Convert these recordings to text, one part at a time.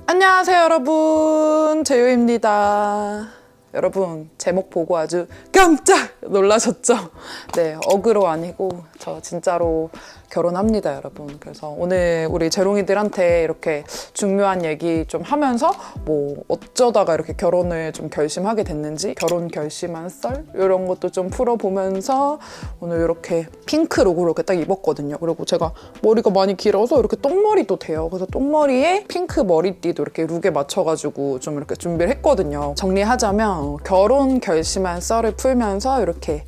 안녕하세요 여러분, 재유입니다. 여러분 제목 보고 아주 깜짝 놀라셨죠? 네, 어그로 아니고 저 진짜로 결혼합니다 여러분. 그래서 오늘 우리 재롱이들한테 이렇게 중요한 얘기 좀 하면서 뭐 어쩌다가 이렇게 결혼을 좀 결심하게 됐는지, 결혼 결심한 썰 이런 것도 좀 풀어보면서 오늘 이렇게 핑크 룩으로 이렇게 딱 입었거든요. 그리고 제가 머리가 많이 길어서 이렇게 똥머리도 돼요. 그래서 똥머리에 핑크 머리띠도 이렇게 룩에 맞춰가지고 좀 이렇게 준비를 했거든요. 정리하자면 결혼 결심한 썰을 풀면서 이렇게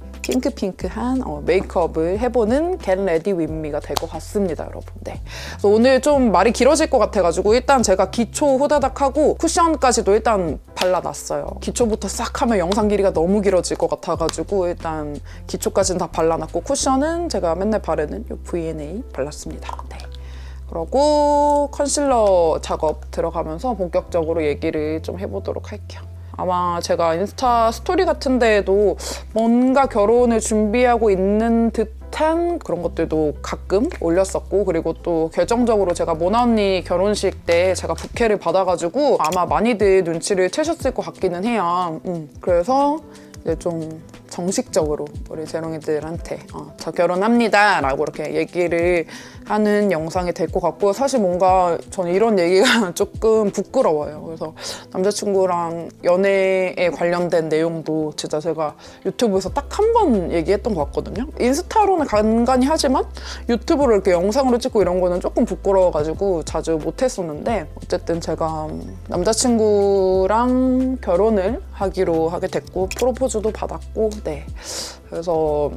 핑크한 메이크업을 해보는 Get Ready With Me가 될 것 같습니다, 여러분. 네. 그래서 오늘 좀 말이 길어질 것 같아가지고 일단 제가 기초 후다닥 하고 쿠션까지도 일단 발라놨어요. 기초부터 싹 하면 영상 길이가 너무 길어질 것 같아가지고 일단 기초까지는 다 발라놨고 쿠션은 제가 맨날 바르는 이 V&A 발랐습니다. 네. 그러고 컨실러 작업 들어가면서 본격적으로 얘기를 좀 해보도록 할게요. 아마 제가 인스타 스토리 같은 데에도 뭔가 결혼을 준비하고 있는 듯한 그런 것들도 가끔 올렸었고, 그리고 또 결정적으로 제가 모나 언니 결혼식 때 제가 부케를 받아가지고 아마 많이들 눈치를 채셨을 것 같기는 해요. 그래서 이제 좀 정식적으로 우리 재롱이들한테 저 결혼합니다 라고 이렇게 얘기를 하는 영상이 될 것 같고, 사실 뭔가 저는 이런 얘기가 조금 부끄러워요. 그래서 남자친구랑 연애에 관련된 내용도 진짜 제가 유튜브에서 딱 한 번 얘기했던 것 같거든요. 인스타로는 간간히 하지만 유튜브로 이렇게 영상으로 찍고 이런 거는 조금 부끄러워가지고 자주 못했었는데, 어쨌든 제가 남자친구랑 결혼을 하기로 하게 됐고 프로포즈도 받았고, 네. 그래서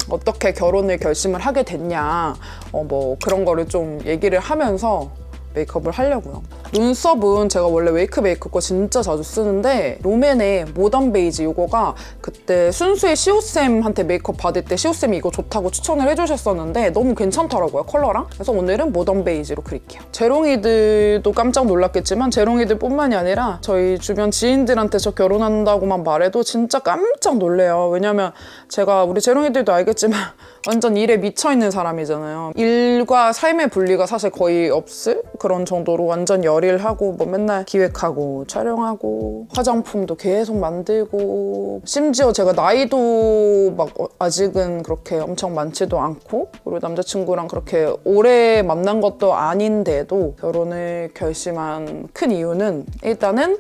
어떻게 결혼을 결심을 하게 됐냐, 뭐 그런 거를 좀 얘기를 하면서 메이크업을 하려고요. 눈썹은 제가 원래 웨이크 메이크업 거 진짜 자주 쓰는데 롬앤의 모던 베이지 이거가 그때 순수의 시오쌤한테 메이크업 받을 때 시오쌤이 이거 좋다고 추천을 해주셨었는데 너무 괜찮더라고요, 컬러랑. 그래서 오늘은 모던 베이지로 그릴게요. 재롱이들도 깜짝 놀랐겠지만 재롱이들 뿐만이 아니라 저희 주변 지인들한테 저 결혼한다고만 말해도 진짜 깜짝 놀래요. 왜냐면 제가 우리 재롱이들도 알겠지만 완전 일에 미쳐있는 사람이잖아요. 일과 삶의 분리가 사실 거의 없을 그런 정도로 완전 열일하고 뭐 맨날 기획하고 촬영하고 화장품도 계속 만들고, 심지어 제가 나이도 막 아직은 그렇게 엄청 많지도 않고, 그리고 남자친구랑 그렇게 오래 만난 것도 아닌데도 결혼을 결심한 큰 이유는 일단은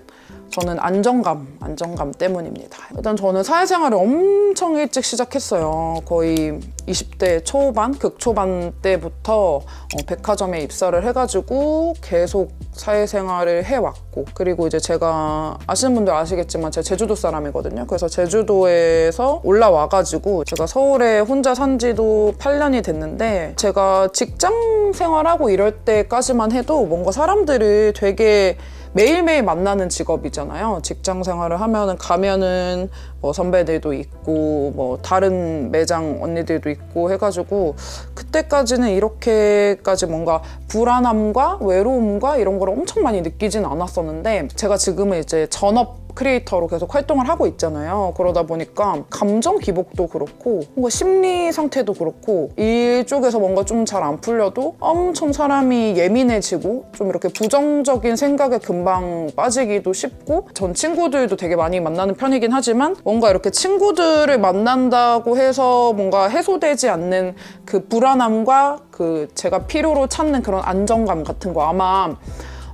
저는 안정감 때문입니다. 일단 저는 사회생활을 엄청 일찍 시작했어요. 거의 20대 초반, 극초반 때부터 백화점에 입사를 해가지고 계속 사회생활을 해왔고, 그리고 이제 제가 아시는 분들 아시겠지만 제가 제주도 사람이거든요. 그래서 제주도에서 올라와가지고 제가 서울에 혼자 산 지도 8년이 됐는데, 제가 직장 생활하고 이럴 때까지만 해도 뭔가 사람들을 되게 매일매일 만나는 직업이잖아요. 직장 생활을 가면은 뭐 선배들도 있고 뭐 다른 매장 언니들도 있고 해가지고 그때까지는 이렇게까지 뭔가 불안함과 외로움과 이런 걸 엄청 많이 느끼진 않았었는데, 제가 지금은 이제 전업 크리에이터로 계속 활동을 하고 있잖아요. 그러다 보니까 감정 기복도 그렇고 뭔가 심리 상태도 그렇고 이쪽에서 뭔가 좀 잘 안 풀려도 엄청 사람이 예민해지고 좀 이렇게 부정적인 생각에 금방 빠지기도 쉽고, 전 친구들도 되게 많이 만나는 편이긴 하지만 뭔가 이렇게 친구들을 만난다고 해서 뭔가 해소되지 않는 그 불안함과 그 제가 필요로 찾는 그런 안정감 같은 거, 아마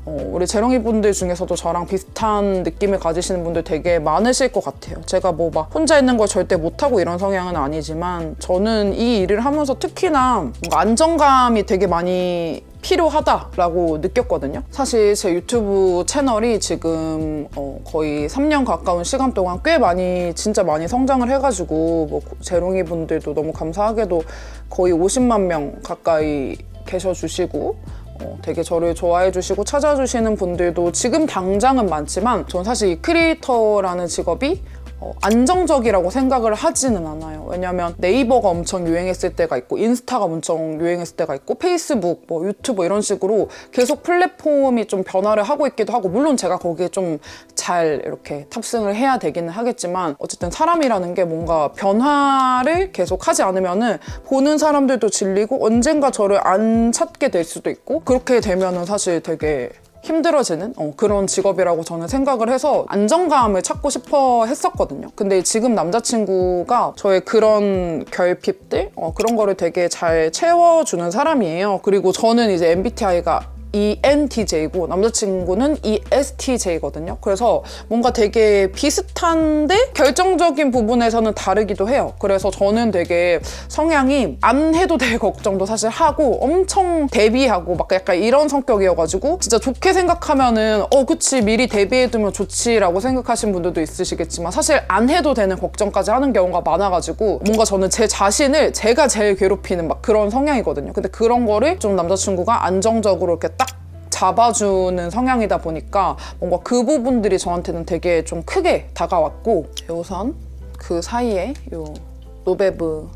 우리 재롱이 분들 중에서도 저랑 비슷한 느낌을 가지시는 분들 되게 많으실 것 같아요. 제가 뭐 막 혼자 있는 걸 절대 못하고 이런 성향은 아니지만 저는 이 일을 하면서 특히나 뭔가 안정감이 되게 많이 필요하다라고 느꼈거든요. 사실 제 유튜브 채널이 지금 거의 3년 가까운 시간 동안 꽤 많이, 진짜 많이 성장을 해가지고 뭐 재롱이 분들도 너무 감사하게도 거의 50만 명 가까이 계셔주시고 되게 저를 좋아해 주시고 찾아주시는 분들도 지금 당장은 많지만, 전 사실 이 크리에이터라는 직업이 안정적이라고 생각을 하지는 않아요. 왜냐면 네이버가 엄청 유행했을 때가 있고 인스타가 엄청 유행했을 때가 있고 페이스북, 뭐 유튜브 이런 식으로 계속 플랫폼이 좀 변화를 하고 있기도 하고, 물론 제가 거기에 좀 잘 이렇게 탑승을 해야 되기는 하겠지만, 어쨌든 사람이라는 게 뭔가 변화를 계속 하지 않으면은 보는 사람들도 질리고 언젠가 저를 안 찾게 될 수도 있고, 그렇게 되면은 사실 되게 힘들어지는 그런 직업이라고 저는 생각을 해서 안정감을 찾고 싶어 했었거든요. 근데 지금 남자친구가 저의 그런 결핍들 그런 거를 되게 잘 채워주는 사람이에요. 그리고 저는 이제 MBTI가 ENTJ고 남자친구는 ESTJ거든요. 그래서 뭔가 되게 비슷한데 결정적인 부분에서는 다르기도 해요. 그래서 저는 되게 성향이 안 해도 될 걱정도 사실 하고 엄청 대비하고 막 약간 이런 성격이어가지고 진짜 좋게 생각하면은 그치 미리 대비해두면 좋지라고 생각하신 분들도 있으시겠지만 사실 안 해도 되는 걱정까지 하는 경우가 많아가지고 뭔가 저는 제 자신을 제가 제일 괴롭히는 막 그런 성향이거든요. 근데 그런 거를 좀 남자친구가 안정적으로 이렇게 딱 잡아주는 성향이다 보니까 뭔가 그 부분들이 저한테는 되게 좀 크게 다가왔고 우선 그 사이에 요 노베브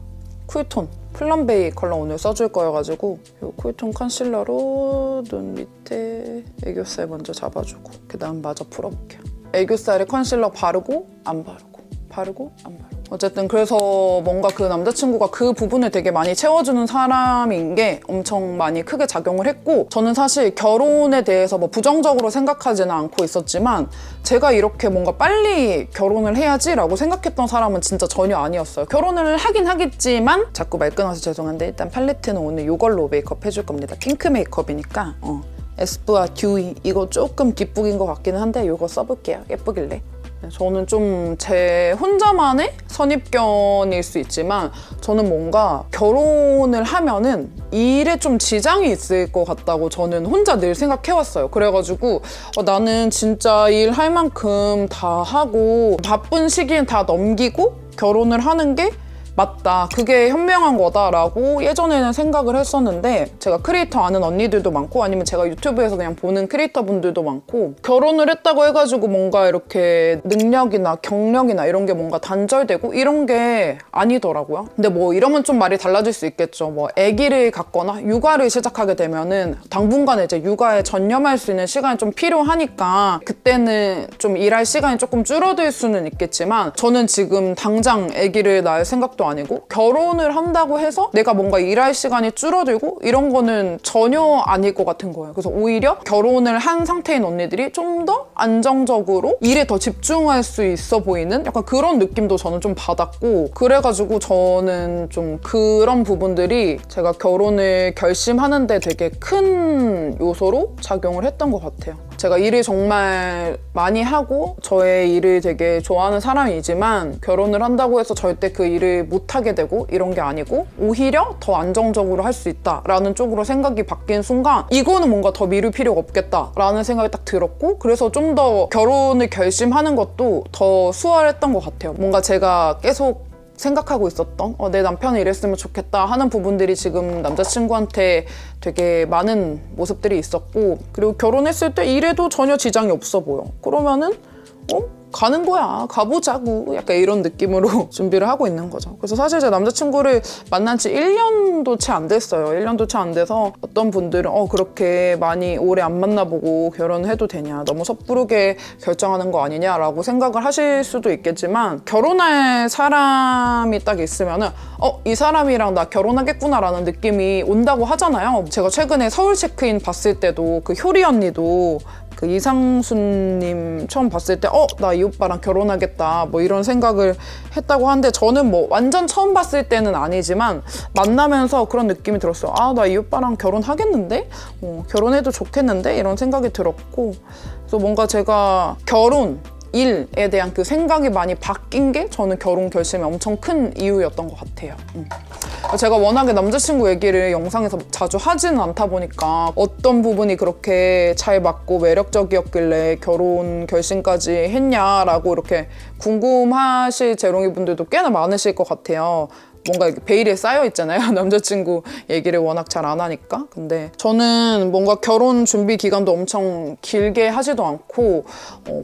쿨톤 플럼베이 컬러 오늘 써줄 거여가지고 요 쿨톤 컨실러로 눈 밑에 애교살 먼저 잡아주고 그 다음 마저 풀어볼게요. 애교살에 컨실러 바르고 안 바르고 바르고 안 바르고 어쨌든 그래서 뭔가 그 남자친구가 그 부분을 되게 많이 채워주는 사람인 게 엄청 많이 크게 작용을 했고 저는 사실 결혼에 대해서 뭐 부정적으로 생각하지는 않고 있었지만 제가 이렇게 뭔가 빨리 결혼을 해야지라고 생각했던 사람은 진짜 전혀 아니었어요. 결혼을 하긴 하겠지만 자꾸 말 끊어서 죄송한데 일단 팔레트는 오늘 이걸로 메이크업 해줄 겁니다. 핑크 메이크업이니까 에스쁘아 듀이 이거 조금 뒷북인 것 같기는 한데 이거 써볼게요. 예쁘길래. 저는 좀 제 혼자만의 선입견일 수 있지만 저는 뭔가 결혼을 하면은 일에 좀 지장이 있을 것 같다고 저는 혼자 늘 생각해왔어요. 그래가지고 나는 진짜 일할 만큼 다 하고 바쁜 시기엔 다 넘기고 결혼을 하는 게 맞다. 그게 현명한 거다라고 예전에는 생각을 했었는데 제가 크리에이터 아는 언니들도 많고 아니면 제가 유튜브에서 그냥 보는 크리에이터 분들도 많고 결혼을 했다고 해가지고 뭔가 이렇게 능력이나 경력이나 이런 게 뭔가 단절되고 이런 게 아니더라고요. 근데 뭐 이러면 좀 말이 달라질 수 있겠죠. 뭐 아기를 갖거나 육아를 시작하게 되면은 당분간 이제 육아에 전념할 수 있는 시간이 좀 필요하니까 그때는 좀 일할 시간이 조금 줄어들 수는 있겠지만 저는 지금 당장 아기를 낳을 생각도 아니고 결혼을 한다고 해서 내가 뭔가 일할 시간이 줄어들고 이런 거는 전혀 아닐 것 같은 거예요. 그래서 오히려 결혼을 한 상태인 언니들이 좀 더 안정적으로 일에 더 집중할 수 있어 보이는 약간 그런 느낌도 저는 좀 받았고 그래가지고 저는 좀 그런 부분들이 제가 결혼을 결심하는데 되게 큰 요소로 작용을 했던 것 같아요. 제가 일을 정말 많이 하고 저의 일을 되게 좋아하는 사람이지만 결혼을 한다고 해서 절대 그 일을 못하게 되고 이런 게 아니고 오히려 더 안정적으로 할 수 있다라는 쪽으로 생각이 바뀐 순간 이거는 뭔가 더 미룰 필요가 없겠다라는 생각이 딱 들었고 그래서 좀 더 결혼을 결심하는 것도 더 수월했던 것 같아요. 뭔가 제가 계속 생각하고 있었던 내 남편이 이랬으면 좋겠다 하는 부분들이 지금 남자친구한테 되게 많은 모습들이 있었고 그리고 결혼했을 때 일에도 전혀 지장이 없어 보여. 그러면은 가는 거야. 가보자고. 약간 이런 느낌으로 준비를 하고 있는 거죠. 그래서 사실 제 남자친구를 만난 지 1년도 채 안 됐어요. 1년도 채 안 돼서 어떤 분들은 그렇게 많이 오래 안 만나보고 결혼해도 되냐. 너무 섣부르게 결정하는 거 아니냐라고 생각을 하실 수도 있겠지만 결혼할 사람이 딱 있으면은 이 사람이랑 나 결혼하겠구나라는 느낌이 온다고 하잖아요. 제가 최근에 서울 체크인 봤을 때도 그 효리 언니도 그 이상순님 처음 봤을 때 나 이 오빠랑 결혼하겠다 뭐 이런 생각을 했다고 하는데 저는 뭐 완전 처음 봤을 때는 아니지만 만나면서 그런 느낌이 들었어요. 나 이 오빠랑 결혼하겠는데? 결혼해도 좋겠는데? 이런 생각이 들었고 그래서 뭔가 제가 결혼 일에 대한 그 생각이 많이 바뀐 게 저는 결혼 결심에 엄청 큰 이유였던 것 같아요. 제가 워낙에 남자친구 얘기를 영상에서 자주 하지는 않다 보니까 어떤 부분이 그렇게 잘 맞고 매력적이었길래 결혼 결심까지 했냐라고 이렇게 궁금하실 재롱이 분들도 꽤나 많으실 것 같아요. 뭔가 베일에 쌓여 있잖아요. 남자친구 얘기를 워낙 잘 안 하니까. 근데 저는 뭔가 결혼 준비 기간도 엄청 길게 하지도 않고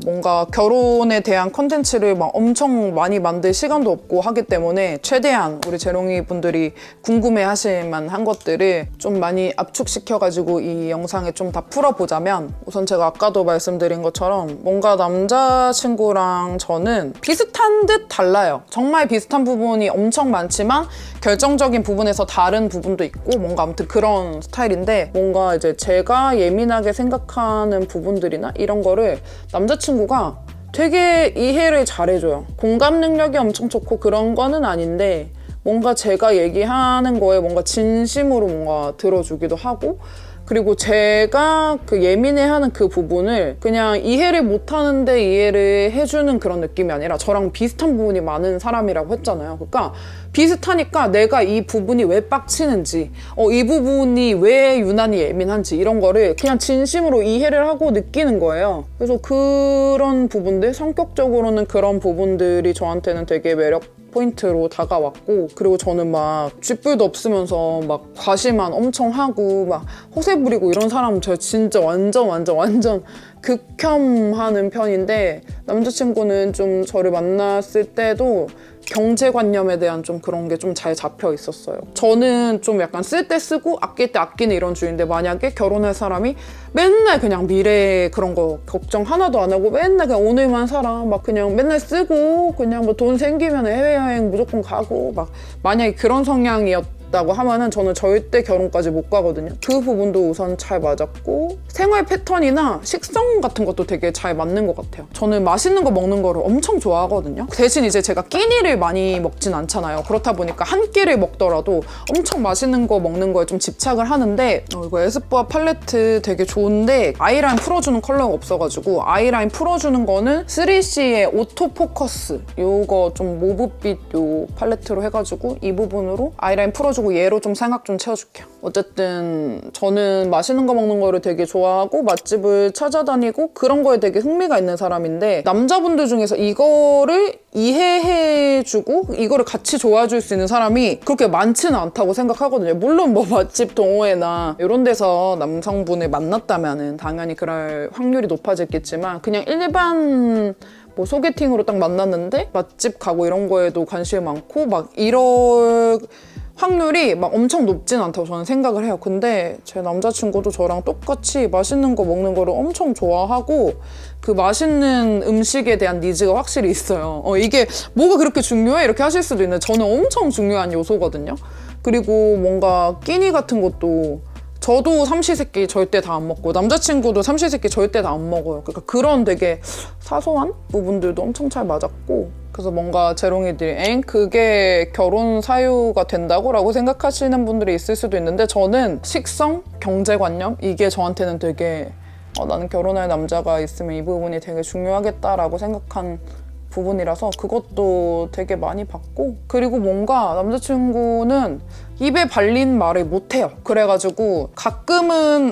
뭔가 결혼에 대한 컨텐츠를 막 엄청 많이 만들 시간도 없고 하기 때문에 최대한 우리 재롱이 분들이 궁금해 하실 만한 것들을 좀 많이 압축시켜가지고 이 영상에 좀 다 풀어보자면 우선 제가 아까도 말씀드린 것처럼 뭔가 남자친구랑 저는 비슷한 듯 달라요. 정말 비슷한 부분이 엄청 많지만 하지만 결정적인 부분에서 다른 부분도 있고 뭔가 아무튼 그런 스타일인데 뭔가 이제 제가 예민하게 생각하는 부분들이나 이런 거를 남자친구가 되게 이해를 잘해줘요. 공감 능력이 엄청 좋고 그런 거는 아닌데 뭔가 제가 얘기하는 거에 뭔가 진심으로 뭔가 들어주기도 하고 그리고 제가 그 예민해하는 그 부분을 그냥 이해를 못하는데 이해를 해주는 그런 느낌이 아니라 저랑 비슷한 부분이 많은 사람이라고 했잖아요. 그러니까 비슷하니까 내가 이 부분이 왜 빡치는지 이 부분이 왜 유난히 예민한지 이런 거를 그냥 진심으로 이해를 하고 느끼는 거예요. 그래서 그런 부분들, 성격적으로는 그런 부분들이 저한테는 되게 매력 포인트로 다가왔고 그리고 저는 막 쥐뿔도 없으면서 막 과시만 엄청 하고 막 호세 부리고 이런 사람 제가 진짜 완전 극혐하는 편인데 남자친구는 좀 저를 만났을 때도 경제관념에 대한 좀 그런 게 좀 잘 잡혀 있었어요. 저는 좀 약간 쓸 때 쓰고 아낄 때 아끼는 이런 주의인데 만약에 결혼할 사람이 맨날 그냥 미래 그런 거 걱정 하나도 안 하고 맨날 그냥 오늘만 살아 막 그냥 맨날 쓰고 그냥 뭐 돈 생기면 해외여행 무조건 가고 막 만약에 그런 성향이었다고 하면은 저는 절대 결혼까지 못 가거든요. 그 부분도 우선 잘 맞았고 생활 패턴이나 식성 같은 것도 되게 잘 맞는 것 같아요. 저는 맛있는 거 먹는 거를 엄청 좋아하거든요. 대신 이제 제가 끼니를 많이 먹진 않잖아요. 그렇다 보니까 한 끼를 먹더라도 엄청 맛있는 거 먹는 거에 좀 집착을 하는데 이거 에스쁘아 팔레트 되게 좋은데 아이라인 풀어주는 컬러가 없어가지고 아이라인 풀어주는 거는 3CE의 오토포커스 요거 좀 모브빛 요 팔레트로 해가지고 이 부분으로 아이라인 풀어주고 얘로 좀 생각 좀 채워줄게요. 어쨌든 저는 맛있는 거 먹는 거를 되게 좋아하고 맛집을 찾아다니고 그런 거에 되게 흥미가 있는 사람인데 남자분들 중에서 이거를 이해해주고 이거를 같이 좋아해줄 수 있는 사람이 그렇게 많지는 않다고 생각하거든요. 물론 뭐 맛집 동호회나 이런 데서 남성분을 만났다면은 당연히 그럴 확률이 높아졌겠지만 그냥 일반 뭐 소개팅으로 딱 만났는데 맛집 가고 이런 거에도 관심이 많고 막 이럴 확률이 막 엄청 높진 않다고 저는 생각을 해요. 근데 제 남자친구도 저랑 똑같이 맛있는 거 먹는 거를 엄청 좋아하고 그 맛있는 음식에 대한 니즈가 확실히 있어요. 이게 뭐가 그렇게 중요해? 이렇게 하실 수도 있는데 저는 엄청 중요한 요소거든요. 그리고 뭔가 끼니 같은 것도 저도 삼시세끼 절대 다 안 먹고 남자친구도 삼시세끼 절대 다 안 먹어요. 그러니까 그런 되게 사소한 부분들도 엄청 잘 맞았고 그래서 뭔가 재롱이들이 그게 결혼 사유가 된다고? 라고 생각하시는 분들이 있을 수도 있는데 저는 식성, 경제관념 이게 저한테는 되게 나는 결혼할 남자가 있으면 이 부분이 되게 중요하겠다라고 생각한 부분이라서 그것도 되게 많이 봤고 그리고 뭔가 남자친구는 입에 발린 말을 못해요. 그래가지고 가끔은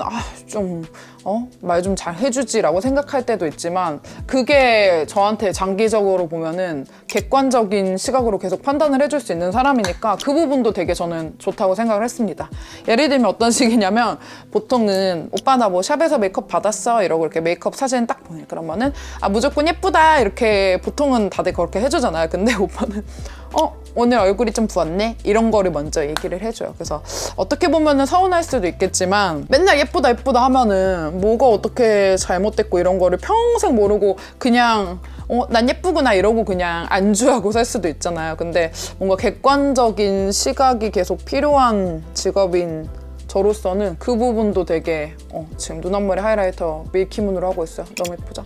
말 좀 잘 해주지라고 생각할 때도 있지만 그게 저한테 장기적으로 보면은 객관적인 시각으로 계속 판단을 해줄 수 있는 사람이니까 그 부분도 되게 저는 좋다고 생각을 했습니다. 예를 들면 어떤 식이냐면 보통은 오빠 나 뭐 샵에서 메이크업 받았어 이러고 이렇게 메이크업 사진 딱 보내 그러면은 무조건 예쁘다 이렇게 보통은 다들 그렇게 해주잖아요. 근데 오빠는 오늘 얼굴이 좀 부었네? 이런 거를 먼저 얘기를 해줘요. 그래서 어떻게 보면은 서운할 수도 있겠지만 맨날 예쁘다 하면은 뭐가 어떻게 잘못됐고 이런 거를 평생 모르고 그냥 난 예쁘구나 이러고 그냥 안주하고 살 수도 있잖아요. 근데 뭔가 객관적인 시각이 계속 필요한 직업인 저로서는 그 부분도 되게 지금 눈 앞머리 하이라이터 밀키문으로 하고 있어요. 너무 예쁘죠?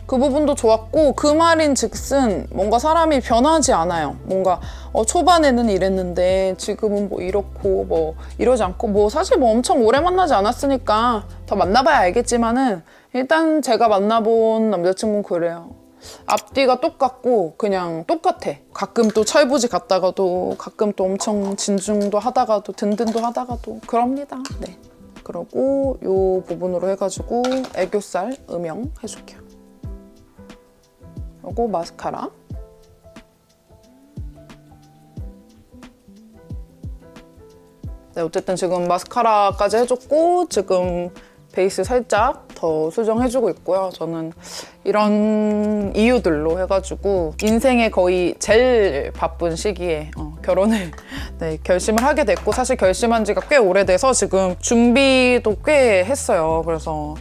그 부분도 좋았고 그 말인 즉슨 뭔가 사람이 변하지 않아요. 뭔가 초반에는 이랬는데 지금은 뭐 이렇고 뭐 이러지 않고 뭐 사실 뭐 엄청 오래 만나지 않았으니까 더 만나봐야 알겠지만은 일단 제가 만나본 남자친구는 그래요. 앞뒤가 똑같고 그냥 똑같아. 가끔 또 철부지 갔다가도 가끔 또 엄청 진중도 하다가도 든든도 하다가도 그럽니다. 네. 그러고 요 부분으로 해가지고 애교살 음영 해줄게요. 그리고 마스카라. 네, 어쨌든 지금 마스카라까지 해줬고 지금 베이스 살짝 더 수정해주고 있고요. 저는 이런 이유들로 해가지고 인생의 거의 제일 바쁜 시기에 결혼을 네, 결심을 하게 됐고, 사실 결심한 지가 꽤 오래돼서 지금 준비도 꽤 했어요. 그래서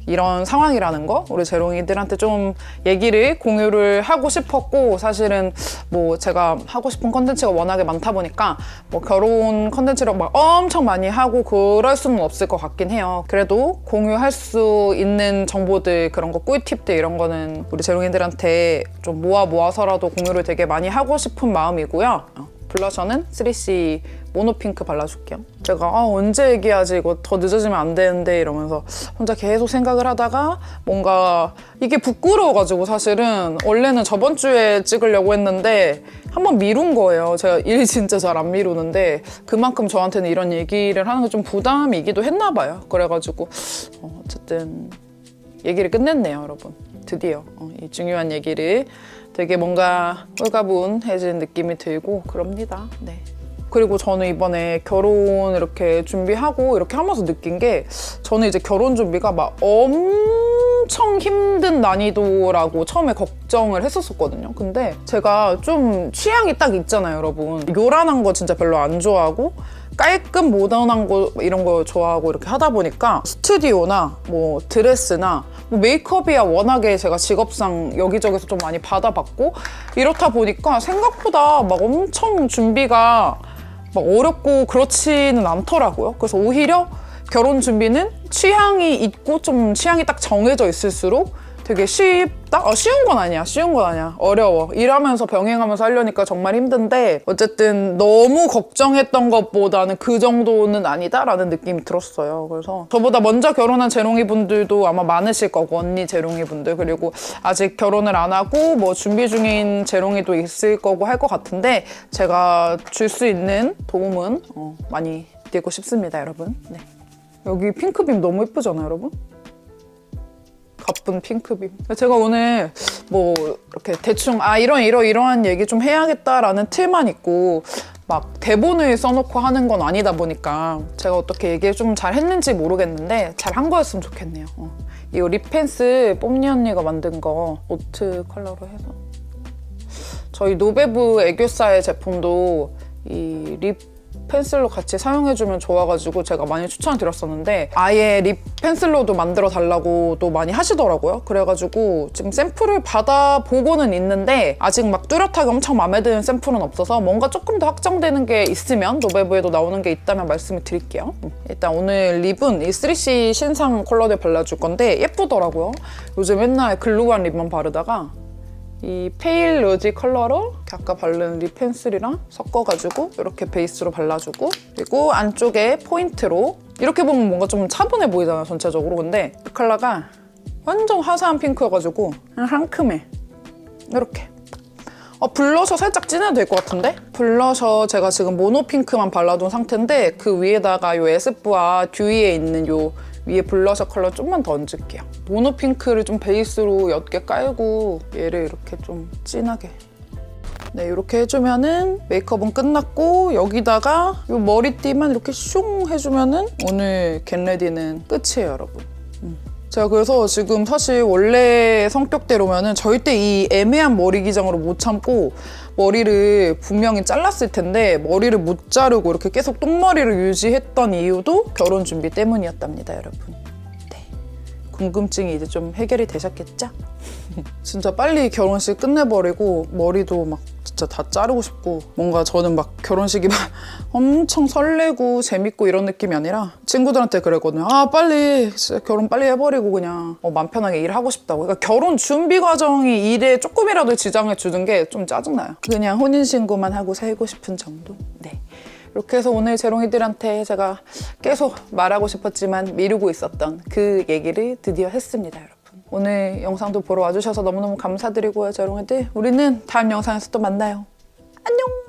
이런 상황이라는 거 우리 재롱이들한테 좀 얘기를 공유를 하고 싶었고, 사실은 뭐 제가 하고 싶은 컨텐츠가 워낙에 많다 보니까 뭐 결혼 컨텐츠를 막 엄청 많이 하고 그럴 수는 없을 것 같긴 해요. 그래도 공유할 수 있는 정보들, 그런 거 꿀팁들 이런 거는 우리 재롱이들한테 좀 모아서라도 공유를 되게 많이 하고 싶은 마음이고요. 블러셔는 3C 모노핑크 발라줄게요. 제가 언제 얘기하지, 이거 더 늦어지면 안 되는데 이러면서 혼자 계속 생각을 하다가 뭔가 이게 부끄러워가지고, 사실은 원래는 저번 주에 찍으려고 했는데 한번 미룬 거예요. 제가 일 진짜 잘 안 미루는데 그만큼 저한테는 이런 얘기를 하는 게 좀 부담이기도 했나 봐요. 그래가지고 어쨌든 얘기를 끝냈네요, 여러분. 드디어 이 중요한 얘기를 되게 뭔가 홀가분해진 느낌이 들고 그럽니다. 네. 그리고 저는 이번에 결혼 이렇게 준비하고 이렇게 하면서 느낀 게, 저는 이제 결혼 준비가 막 엄청 힘든 난이도라고 처음에 걱정을 했었거든요. 근데 제가 좀 취향이 딱 있잖아요, 여러분. 요란한 거 진짜 별로 안 좋아하고 깔끔 모던한 거 이런 거 좋아하고 이렇게 하다 보니까 스튜디오나 뭐 드레스나 뭐 메이크업이야 워낙에 제가 직업상 여기저기서 좀 많이 받아봤고 이렇다 보니까 생각보다 막 엄청 준비가 막 어렵고 그렇지는 않더라고요. 그래서 오히려 결혼 준비는 취향이 있고 좀 취향이 딱 정해져 있을수록 되게 쉽다? 쉬운 건 아니야. 쉬운 건 아니야. 어려워. 일하면서 병행하면서 하려니까 정말 힘든데, 어쨌든 너무 걱정했던 것보다는 그 정도는 아니다라는 느낌이 들었어요. 그래서 저보다 먼저 결혼한 재롱이 분들도 아마 많으실 거고, 언니 재롱이 분들, 그리고 아직 결혼을 안 하고 뭐 준비 중인 재롱이도 있을 거고 할 것 같은데, 제가 줄 수 있는 도움은 많이 드리고 싶습니다, 여러분. 네. 여기 핑크빔 너무 예쁘잖아요, 여러분? 가쁜 핑크빔. 제가 오늘 뭐 이렇게 대충 이러한 얘기 좀 해야겠다라는 틀만 있고 막 대본을 써놓고 하는 건 아니다 보니까 제가 어떻게 얘기를 좀 잘 했는지 모르겠는데 잘 한 거였으면 좋겠네요. 이 립 펜슬 뽐니 언니가 만든 거 오트 컬러로 해서, 저희 노베브 애교살 제품도 이 립 펜슬로 같이 사용해주면 좋아가지고 제가 많이 추천드렸었는데, 아예 립 펜슬로도 만들어 달라고 또 많이 하시더라고요. 그래가지고 지금 샘플을 받아보고는 있는데 아직 막 뚜렷하게 엄청 마음에 드는 샘플은 없어서, 뭔가 조금 더 확정되는 게 있으면, 노베브에도 나오는 게 있다면 말씀을 드릴게요. 일단 오늘 립은 이 3C 신상 컬러를 발라줄 건데 예쁘더라고요. 요즘 맨날 글로우한 립만 바르다가 이 페일 로지 컬러로 아까 바른 립 펜슬이랑 섞어가지고 이렇게 베이스로 발라주고, 그리고 안쪽에 포인트로 이렇게 보면 뭔가 좀 차분해 보이잖아요, 전체적으로. 근데 이 컬러가 완전 화사한 핑크여가지고 그냥 상큼해. 이렇게. 블러셔 살짝 진해도 될 것 같은데? 블러셔 제가 지금 모노핑크만 발라둔 상태인데 그 위에다가 요 에스쁘아 듀이에 있는 요 위에 블러셔 컬러 좀만 더 얹을게요. 모노핑크를 좀 베이스로 옅게 깔고 얘를 이렇게 좀 진하게. 네, 이렇게 해주면은 메이크업은 끝났고, 여기다가 이 머리띠만 이렇게 슝 해주면은 오늘 겟레디는 끝이에요, 여러분. 제가 그래서 지금 사실 원래 성격대로면은 절대 이 애매한 머리 기장으로 못 참고 머리를 분명히 잘랐을 텐데, 머리를 못 자르고 이렇게 계속 똥머리를 유지했던 이유도 결혼 준비 때문이었답니다, 여러분. 네. 궁금증이 이제 좀 해결이 되셨겠죠? 진짜 빨리 결혼식 끝내버리고 머리도 막 진짜 다 자르고 싶고, 뭔가 저는 막 결혼식이 막 엄청 설레고 재밌고 이런 느낌이 아니라 친구들한테 그랬거든요. 빨리 결혼 빨리 해버리고 그냥 맘 편하게 일하고 싶다고. 그러니까 결혼 준비 과정이 일에 조금이라도 지장을 주는 게 좀 짜증나요. 그냥 혼인신고만 하고 살고 싶은 정도? 네. 이렇게 해서 오늘 재롱이들한테 제가 계속 말하고 싶었지만 미루고 있었던 그 얘기를 드디어 했습니다, 여러분. 오늘 영상도 보러 와주셔서 너무너무 감사드리고요, 재롱이들. 우리는 다음 영상에서 또 만나요. 안녕!